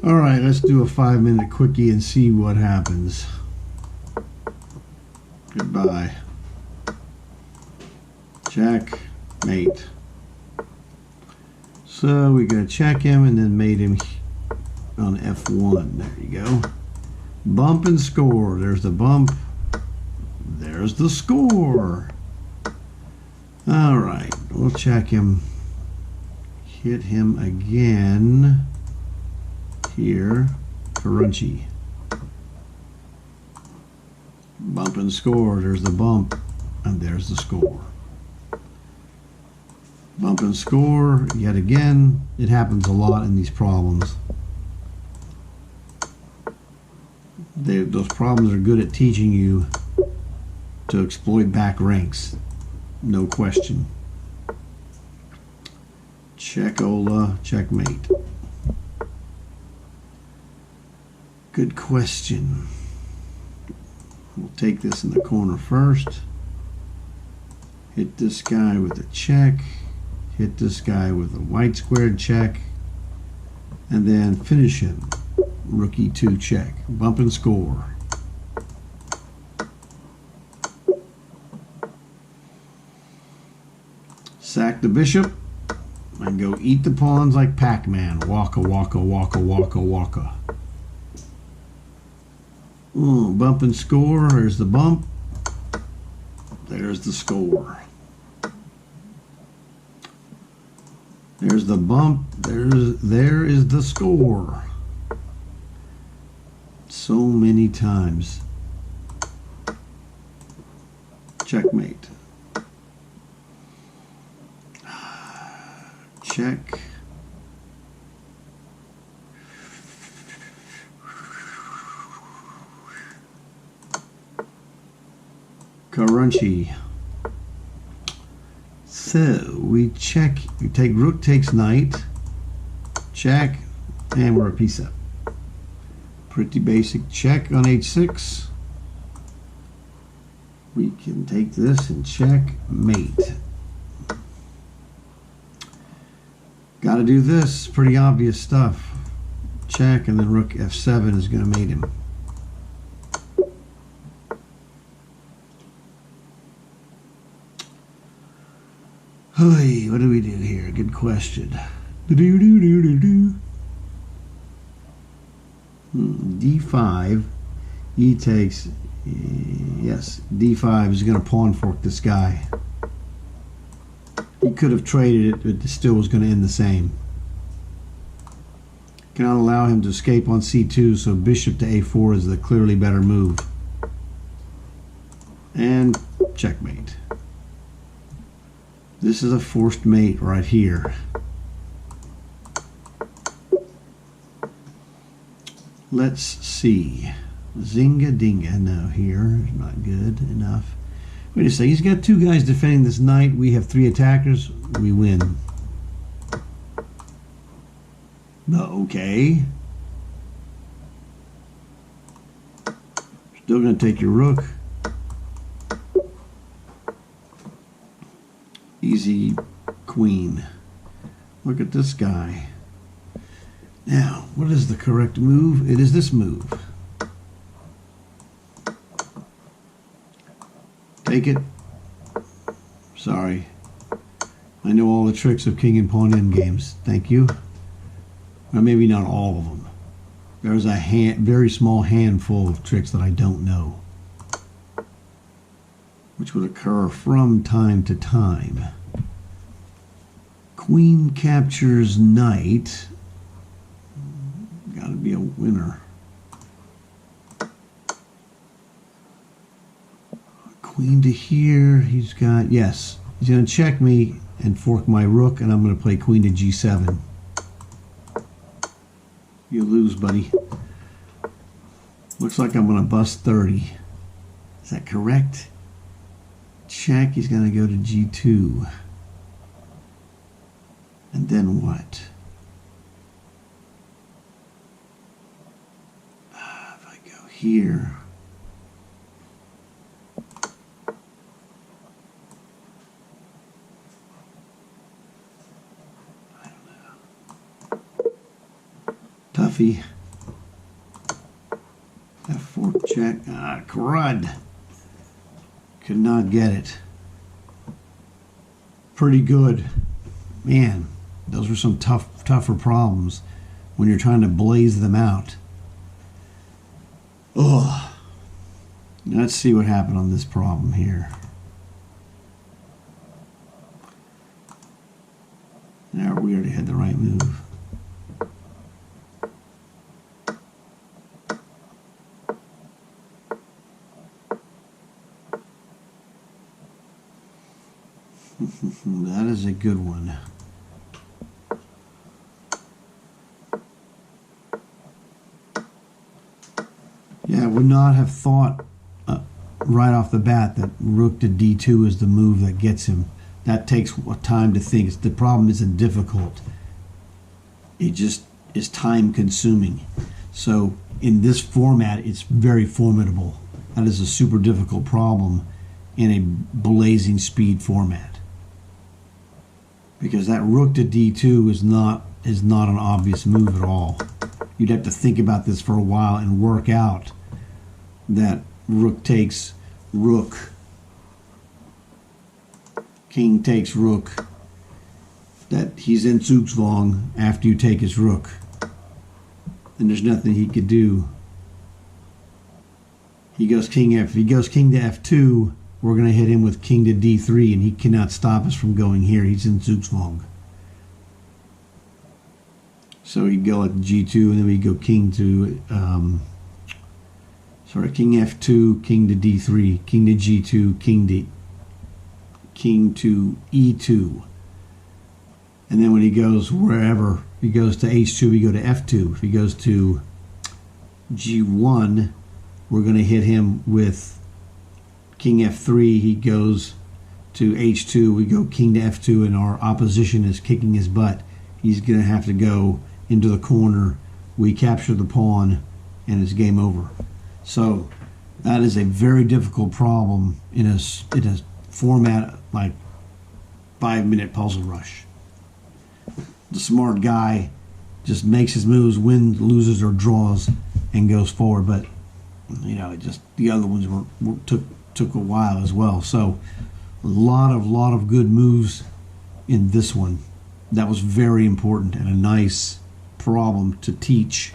Alright, let's do a 5-minute quickie and see what happens. Goodbye. Check, mate. So we're going to check him and then mate him on F1. There you go. Bump and score. There's the bump. There's the score. Alright, we'll check him. Hit him again. Here. Crunchy. Bump and score. There's the bump. And there's the score. Bump and score yet again. It happens a lot in these problems. Those problems are good at teaching you to exploit back ranks. No question. Check-ola, checkmate. Good question. We'll take this in the corner first. Hit this guy with a check. Hit this guy with a white squared check. And then finish him. Rookie 2 check. Bump and score. Sack the bishop. And go eat the pawns like Pac-Man. Waka, waka, waka, waka, waka. Ooh, bump and score. There's the bump. There's the score. There's the bump. There is the score. So many times. Checkmate. Check. Crunchy. So we check. We take rook takes knight. Check, and we're a piece up. Pretty basic check on h6. We can take this and check mate. Got to do this. Pretty obvious stuff. Check, and then rook f7 is going to mate him. Hey, what do we do here? Good question. D5. He takes. Yes, D5 is going to pawn fork this guy. He could have traded it, but it still was going to end the same. Cannot allow him to escape on c2, so bishop to a4 is the clearly better move. And checkmate. This is a forced mate right here. Let's see. Zinga dinga. No, here is not good enough. Wait a second. He's got 2 guys defending this knight. We have 3 attackers. We win. Okay. Still going to take your rook. Easy queen. Look at this guy. Now, what is the correct move? It is this move. Take it. Sorry. I know all the tricks of king and pawn endgames. Thank you. Or maybe not all of them. There's a very small handful of tricks that I don't know, which would occur from time to time. Queen captures knight. Got to be a winner. Queen to here. He's got, yes. He's going to check me and fork my rook, and I'm going to play queen to g7. You lose, buddy. Looks like I'm going to bust 30. Is that correct? Check. He's going to go to g2. And then what? If I go here. I don't know. Tuffy. Check. Crud. Could not get it. Pretty good. Man, those were some tougher problems when you're trying to blaze them out. Ugh. Let's see what happened on this problem here. There, we already had the right move. That is a good one. Yeah, I would not have thought right off the bat that rook to d2 is the move that gets him. That takes time to think. The problem isn't difficult. It just is time consuming. So in this format, it's very formidable. That is a super difficult problem in a blazing speed format. Because that rook to d2 is not an obvious move at all. You'd have to think about this for a while and work out that rook takes rook, king takes rook, that he's in Zugzwang after you take his rook. And there's nothing he could do. He goes king to f2, we're going to hit him with king to d3, and he cannot stop us from going here. He's in Zugzwang. So he'd go at g2, and then we'd go king to king f2, king to d3, king to g2, king to e2. And then when he goes wherever, if he goes to h2, we go to f2. If he goes to g1, we're going to hit him with king f3. He goes to h2, we go king to f2, and our opposition is kicking his butt. He's going to have to go into the corner. We capture the pawn, and it's game over. So that is a very difficult problem in a format like 5-minute puzzle rush. The smart guy just makes his moves, wins, loses, or draws, and goes forward. But the other ones took a while as well. So a lot of good moves in this one. That was very important and a nice problem to teach.